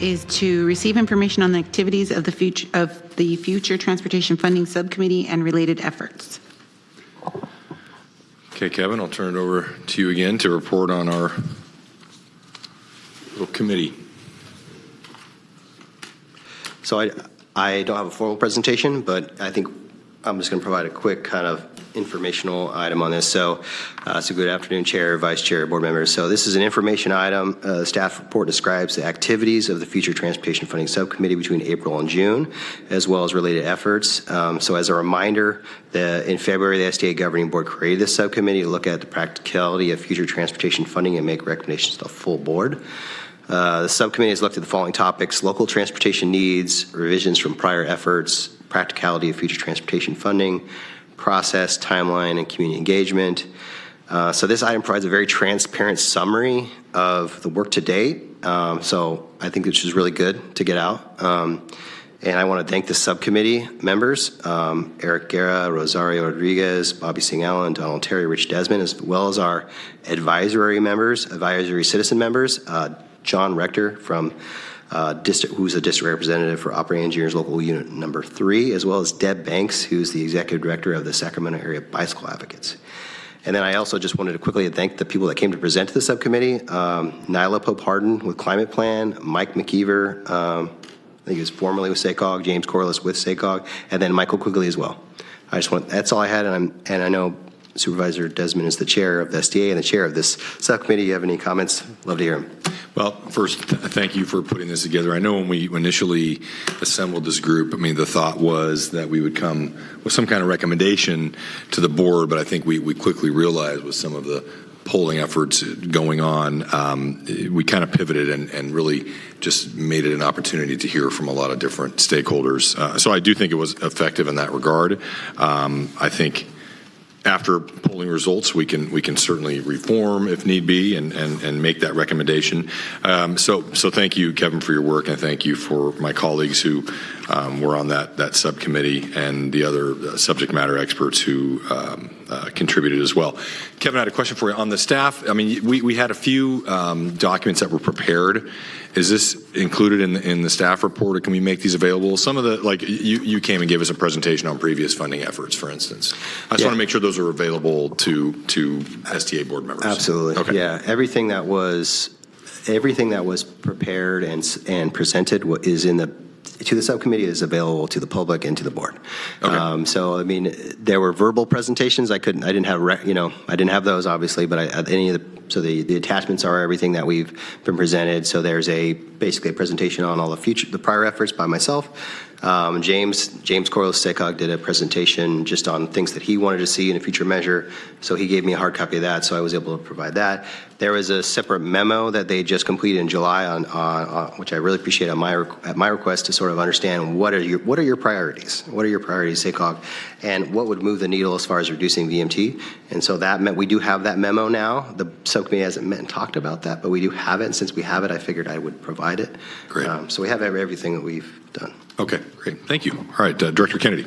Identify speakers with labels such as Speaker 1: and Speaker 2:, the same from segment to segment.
Speaker 1: is to receive information on the activities of the Future Transportation Funding Subcommittee and related efforts.
Speaker 2: Okay, Kevin, I'll turn it over to you again to report on our little committee.
Speaker 3: So I don't have a formal presentation, but I think I'm just going to provide a quick kind of informational item on this. So good afternoon, Chair, Vice Chair, Board members. So this is an information item. The staff report describes the activities of the Future Transportation Funding Subcommittee between April and June, as well as related efforts. So as a reminder, in February, the STA Governing Board created this subcommittee to look at the practicality of future transportation funding and make recommendations to the full board. The subcommittee has looked at the following topics: local transportation needs, revisions from prior efforts, practicality of future transportation funding, process, timeline, and community engagement. So this item provides a very transparent summary of the work to date. So I think this is really good to get out. And I want to thank the subcommittee members, Eric Guerra, Rosario Rodriguez, Bobby Singh Allen, Donald Terry, Rich Desmond, as well as our advisory citizen members, John Rector from who's a district representative for Operating Engineers Local Unit Number 3, as well as Deb Banks, who's the executive director of the Sacramento Area Bicycle Advocates. And then I also just wanted to quickly thank the people that came to present to the subcommittee: Nyla Pope Harden with Climate Plan, Mike McKeever, I think he was formerly with SACOG, James Corliss with SACOG, and then Michael Quigley as well. That's all I had, and I know Supervisor Desmond is the chair of the STA and the chair of this subcommittee. You have any comments? Love to hear them.
Speaker 2: Well, first, thank you for putting this together. I know when we initially assembled this group, I mean, the thought was that we would come with some kind of recommendation to the board, but I think we quickly realized with some of the polling efforts going on, we kind of pivoted and really just made it an opportunity to hear from a lot of different stakeholders. So I do think it was effective in that regard. I think after polling results, we can certainly reform if need be and make that recommendation. So thank you, Kevin, for your work, and thank you for my colleagues who were on that subcommittee and the other subject matter experts who contributed as well. Kevin, I had a question for you on the staff. I mean, we had a few documents that were prepared. Is this included in the staff report, or can we make these available? Some of the, like, you came and gave us a presentation on previous funding efforts, for instance. I just want to make sure those are available to STA board members.
Speaker 3: Absolutely. Okay. Yeah, everything that was prepared and presented is to the subcommittee is available to the public and to the board. Okay. So I mean, there were verbal presentations. I didn't have those obviously, but the attachments are everything that we've been presented. So there's basically a presentation on all the prior efforts by myself. James Corliss SACOG did a presentation just on things that he wanted to see in a future measure. So he gave me a hard copy of that, so I was able to provide that. There was a separate memo that they just completed in July on which I really appreciate at my request to sort of understand what are your priorities? What are your priorities, SACOG, and what would move the needle as far as reducing VMT? And so that meant we do have that memo now. The subcommittee hasn't met and talked about that, but we do have it. And since we have it, I figured I would provide it.
Speaker 2: Great.
Speaker 3: So we have everything that we've done.
Speaker 2: Okay, great. Thank you. All right, Director Kennedy.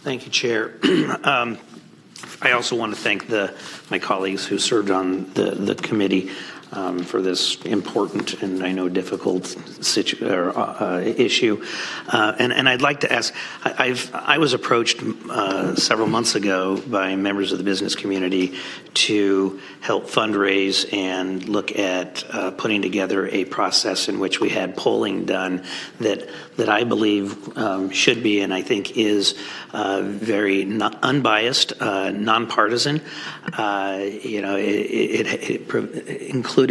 Speaker 4: Thank you, Chair. I also want to thank my colleagues who served on the committee for this important and I know difficult issue. And I'd like to ask, I was approached several months ago by members of the business community to help fundraise and look at putting together a process in which we had polling done that I believe should be, and I think is very unbiased, nonpartisan. It included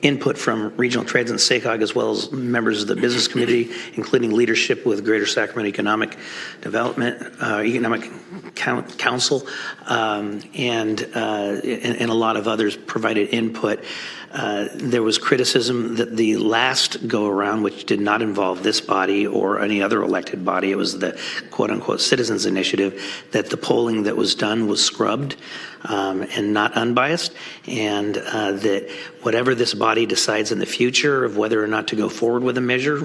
Speaker 4: input from regional trades and SACOG, as well as members of the business community, including leadership with Greater Sacramento Economic Development, Economic Council, and a lot of others provided input. There was criticism that the last go-around, which did not involve this body or any other elected body, it was the quote-unquote citizens initiative, that the polling that was done was scrubbed and not unbiased, and that whatever this body decides in the future of whether or not to go forward with a measure,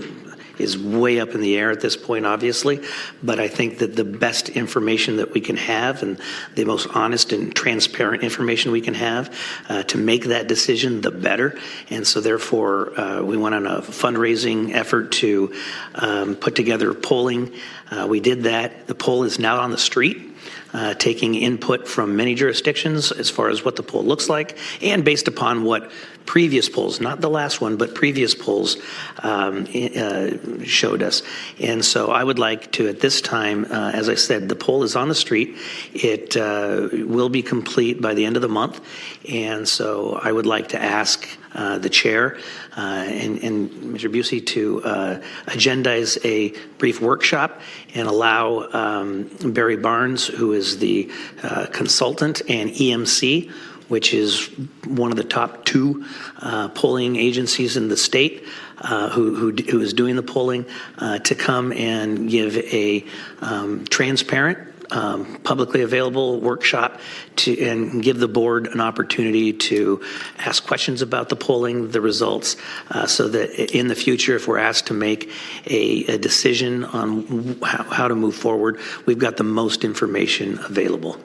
Speaker 4: is way up in the air at this point, obviously. But I think that the best information that we can have and the most honest and transparent information we can have to make that decision, the better. And so therefore, we went on a fundraising effort to put together polling. We did that. The poll is now on the street. Taking input from many jurisdictions as far as what the poll looks like, and based upon what previous polls, not the last one, but previous polls showed us. And so I would like to, at this time, as I said, the poll is on the street. It will be complete by the end of the month. And so I would like to ask the chair and Mr. Busey to agendize a brief workshop and allow Barry Barnes, who is the consultant, and EMC, which is one of the top 2 polling agencies in the state, who is doing the polling, to come and give a transparent, publicly available workshop and give the board an opportunity to ask questions about the polling, the results, so that in the future, if we're asked to make a decision on how to move forward, we've got the most information available.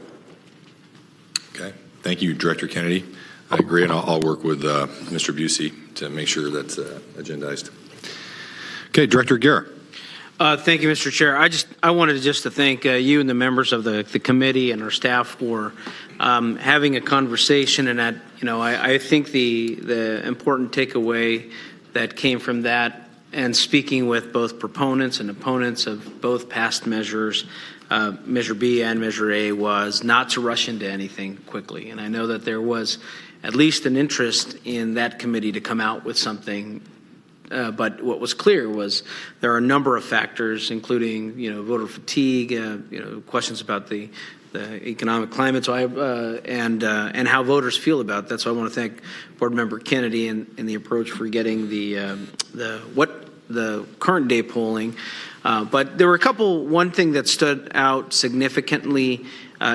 Speaker 2: Okay. Thank you, Director Kennedy. I agree, and I'll work with Mr. Busey to make sure that's agendized. Okay, Director Guerra.
Speaker 5: Thank you, Mr. Chair. I wanted to thank you and the members of the committee and our staff for having a conversation, and that, I think the important takeaway that came from that, and speaking with both proponents and opponents of both past measures, Measure B and Measure A, was not to rush into anything quickly. And I know that there was at least an interest in that committee to come out with something. But what was clear was there are a number of factors, including voter fatigue, questions about the economic climate, and how voters feel about that. So I want to thank Board Member Kennedy and the approach for getting the current day polling. But there were one thing that stood out significantly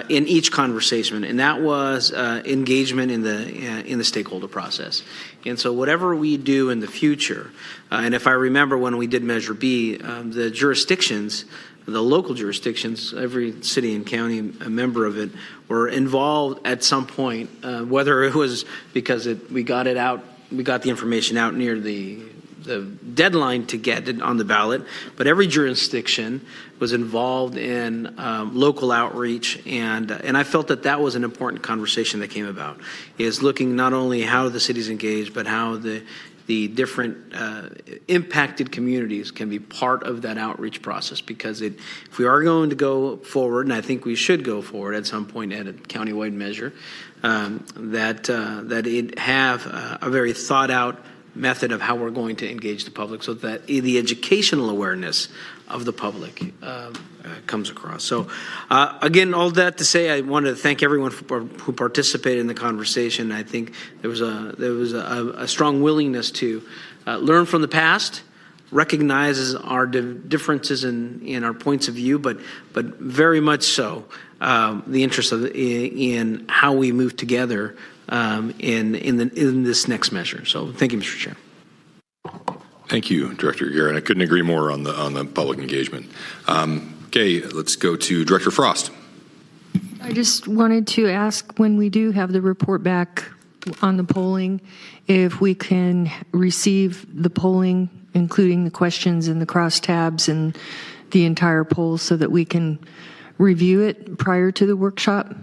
Speaker 5: in each conversation, and that was engagement in the stakeholder process. And so whatever we do in the future, and if I remember when we did Measure B, the jurisdictions, the local jurisdictions, every city and county, a member of it, were involved at some point, whether it was because we got the information out near the deadline to get it on the ballot, but every jurisdiction was involved in local outreach, and I felt that was an important conversation that came about, is looking not only how the city's engaged, but how the different impacted communities can be part of that outreach process, because if we are going to go forward, and I think we should go forward at some point at a countywide measure, that it have a very thought out method of how we're going to engage the public, so that the educational awareness of the public comes across. So again, all that to say, I wanted to thank everyone who participated in the conversation. I think there was a strong willingness to learn from the past, recognizes our differences in our points of view, but very much so the interest in how we move together in this next measure. So thank you, Mr. Chair.
Speaker 2: Thank you, Director Guerra. I couldn't agree more on the public engagement. Okay, let's go to Director Frost.
Speaker 6: I just wanted to ask, when we do have the report back on the polling, if we can receive the polling, including the questions and the crosstabs and the entire poll, so that we can review it prior to the workshop?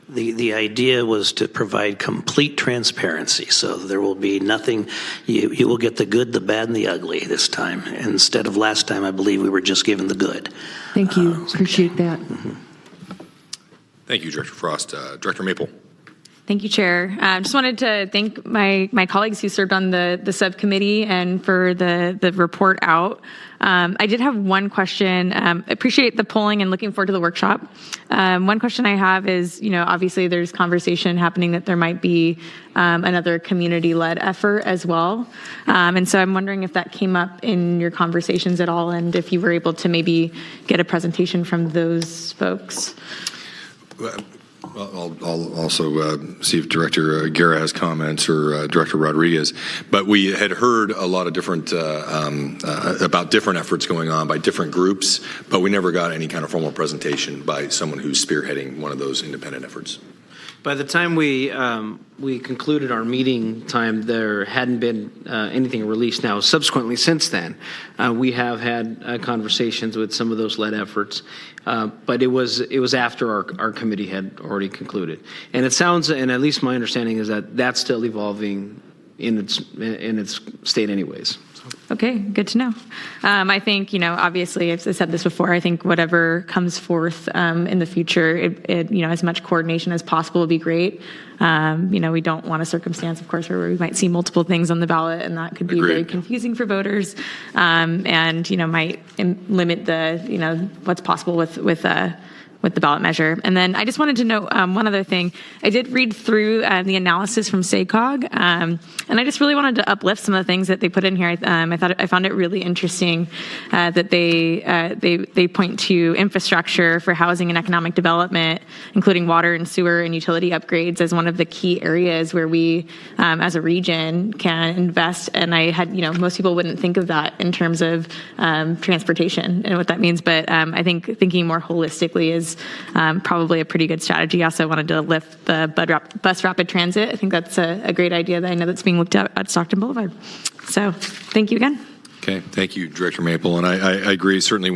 Speaker 4: The idea was to provide complete transparency, so there will be nothing. You will get the good, the bad, and the ugly this time. Instead of last time, I believe we were just given the good.
Speaker 6: Thank you. Appreciate that.
Speaker 2: Thank you, Director Frost. Director Maple.
Speaker 7: Thank you, Chair. Just wanted to thank my colleagues who served on the subcommittee and for the report out. I did have one question. Appreciate the polling and looking forward to the workshop. One question I have is, obviously there's conversation happening that there might be another community-led effort as well. And so I'm wondering if that came up in your conversations at all, and if you were able to maybe get a presentation from those folks.
Speaker 2: I'll also see if Director Guerra has comments or Director Rodriguez. But we had heard a lot of different about different efforts going on by different groups, but we never got any kind of formal presentation by someone who's spearheading one of those independent efforts.
Speaker 5: By the time we concluded our meeting time, there hadn't been anything released. Now, subsequently, since then, we have had conversations with some of those lead efforts, but it was after our committee had already concluded. And it sounds, and at least my understanding is that that's still evolving in its state, anyways.
Speaker 7: Okay, good to know. I think, obviously, I've said this before, I think whatever comes forth in the future, as much coordination as possible would be great. We don't want a circumstance, of course, where we might see multiple things on the ballot, and that could be very confusing for voters, and, might limit the, what's possible with the ballot measure. And then I just wanted to note one other thing. I did read through the analysis from SACOG, and I just really wanted to uplift some of the things that they put in here. I found it really interesting that they point to infrastructure for housing and economic development, including water and sewer and utility upgrades, as one of the key areas where we, as a region, can invest. And I had, most people wouldn't think of that in terms of transportation and what that means, but I think thinking more holistically is probably a pretty good strategy. I also wanted to lift the bus rapid transit. I think that's a great idea that I know that's being looked at Stockton Boulevard. So thank you again.
Speaker 2: Okay, thank you, Director Maple. And I agree, certainly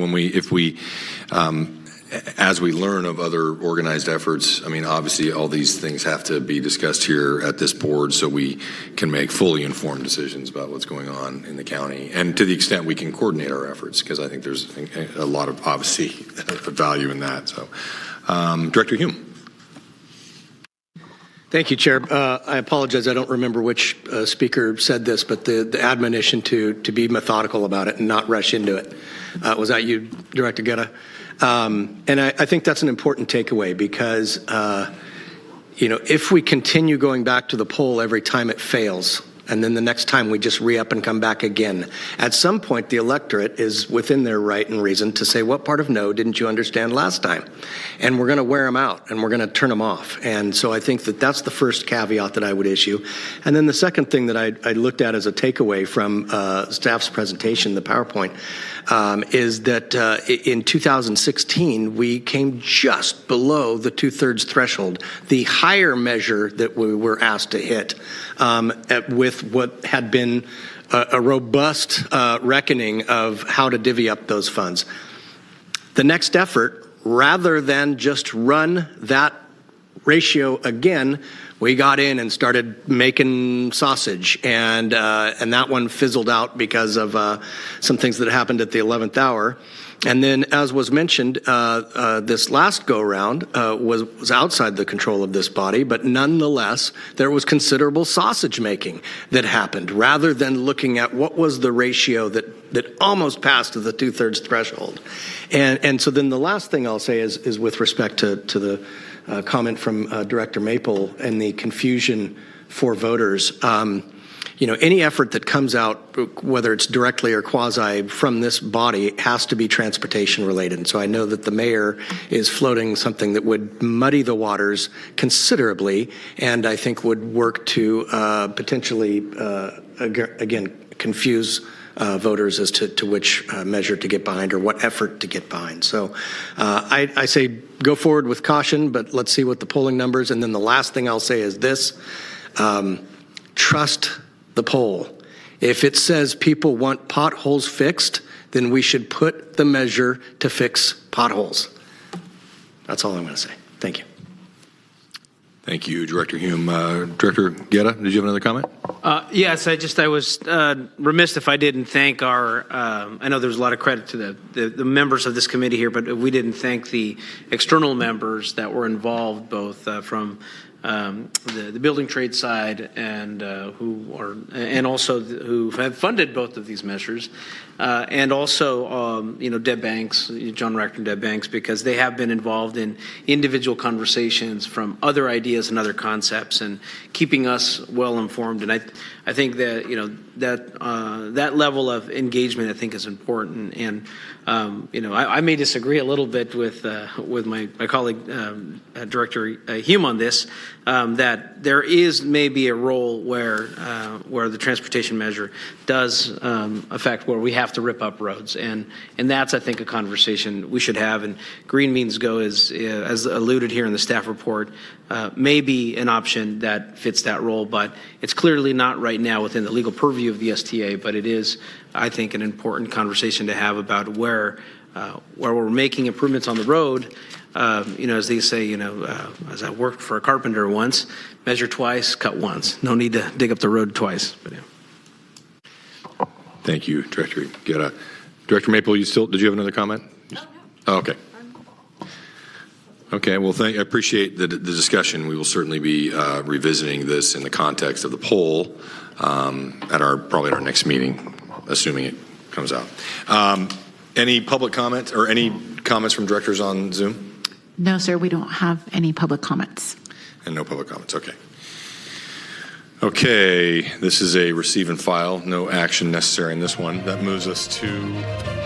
Speaker 2: as we learn of other organized efforts, obviously all these things have to be discussed here at this board so we can make fully informed decisions about what's going on in the county. And to the extent we can coordinate our efforts, because I think there's a lot of, obviously, value in that. So, Director Hume.
Speaker 8: Thank you, Chair. I apologize. I don't remember which speaker said this, but the admonition to be methodical about it and not rush into it. Was that you, Director Guerra? And I think that's an important takeaway because, if we continue going back to the poll every time it fails, and then the next time we just re-up and come back again, at some point the electorate is within their right and reason to say, what part of no didn't you understand last time? And we're going to wear them out and we're going to turn them off. And so I think that that's the first caveat that I would issue. And then the second thing that I looked at as a takeaway from staff's presentation, the PowerPoint, is that in 2016, we came just below the 2/3 threshold, the higher measure that we were asked to hit with what had been a robust reckoning of how to divvy up those funds. The next effort, rather than just run that ratio again, we got in and started making sausage, and that one fizzled out because of some things that happened at the 11th hour. And then, as was mentioned, this last go-round was outside the control of this body, but nonetheless, there was considerable sausage making that happened, rather than looking at what was the ratio that almost passed to the 2/3 threshold. And so then the last thing I'll say is with respect to the comment from Director Maple and the confusion for voters. Any effort that comes out, whether it's directly or quasi from this body, has to be transportation related. And so I know that the mayor is floating something that would muddy the waters considerably, and I think would work to potentially, again, confuse voters as to which measure to get behind or what effort to get behind. So I say go forward with caution, but let's see what the polling numbers. And then the last thing I'll say is this: trust the poll. If it says people want potholes fixed, then we should put the measure to fix potholes. That's all I'm going to say. Thank you.
Speaker 2: Thank you, Director Hume. Director Guerra, did you have another comment?
Speaker 5: Yes, I was remiss if I didn't thank I know there's a lot of credit to the members of this committee here, but we didn't thank the external members that were involved, both from the building trade side and also who have funded both of these measures, and also Deb Banks, John Rector and Deb Banks, because they have been involved in individual conversations from other ideas and other concepts and keeping us well informed. And I think that that level of engagement, I think, is important. And I may disagree a little bit with my colleague Director Hume on this. That there is maybe a role where the transportation measure does affect where we have to rip up roads, and that's, I think, a conversation we should have. And green means go is, as alluded here in the staff report, may be an option that fits that role, but it's clearly not right now within the legal purview of the STA. But it is, I think, an important conversation to have about where we're making improvements on the road. As they say, as I worked for a carpenter once, measure twice, cut once. No need to dig up the road twice. But, yeah.
Speaker 2: Thank you, Director Guerra. Director Maple, did you have another comment? Oh, okay. Okay, well, I appreciate the discussion. We will certainly be revisiting this in the context of the poll probably at our next meeting, assuming it comes out. Any public comments or any comments from directors on Zoom?
Speaker 1: No, sir, we don't have any public comments.
Speaker 2: And no public comments, okay. Okay, this is a receive and file. No action necessary in this one. That moves us to